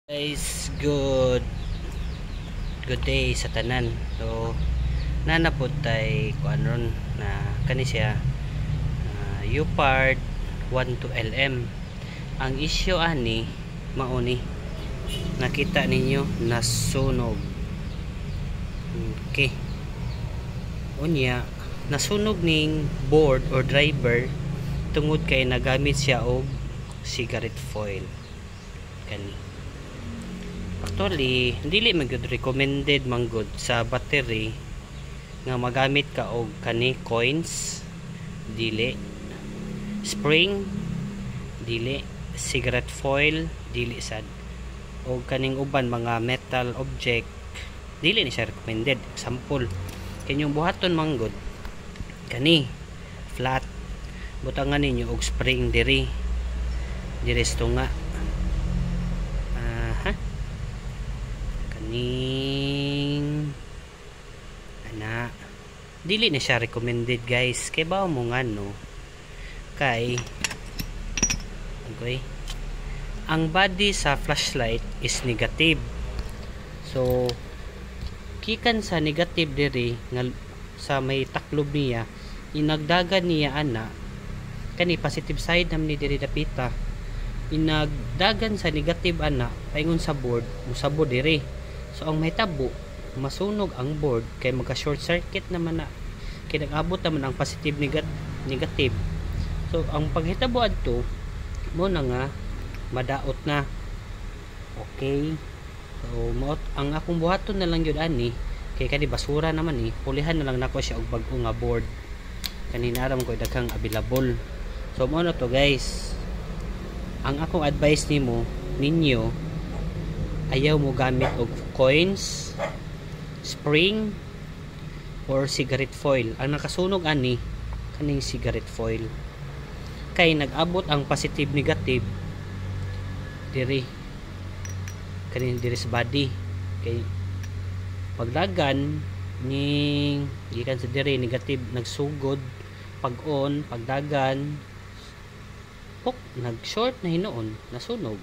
Guys, good day sa tanan. So nanapod tay kuan ron na kani siya U-part 1 to LM. Ang issue ani mauni nakita ninyo nasunog. Okay, unya nasunog ning board or driver tungod kay nagamit siya og cigarette foil kani. Actually, dili man gyud recommended man gyud sa battery nga magamit ka og kani coins, dili spring, dili cigarette foil, dili sad og kaning uban mga metal object, dili ni siya recommended. Example, kanyang buhaton man gyud kani flat, butangan ninyo og spring diri nga ning ana dili na siya recommended guys, kay ba mo nga no kay okay, ang body sa flashlight is negative, so kikan sa negative diri nga sa may taklob niya inagdagan niya ana kani positive side namni diri dapita, inagdagan sa negative ana paingon sa board musabo diri. So ang mahitabo masunog ang board kay magka short circuit naman na kay nag-abot naman ang positive negative. So ang paghitabo adto mo na nga madaot na. Okay, so ang akong buhaton na lang yun ani kay kani basura naman pulihan na lang nako siya og bag-o nga board kanina aram ko daghang available. So mo na to guys, ang akong advice ninyo ayaw mo gamit og coins, spring or cigarette foil. Ang nakasunog ani kaning cigarette foil kay nag-abot ang positive negative diri kaning diri sa body, kay pagdagan ning gikan sa diri negative nagsugod pag on pagdagan nag short na hinuon nasunog.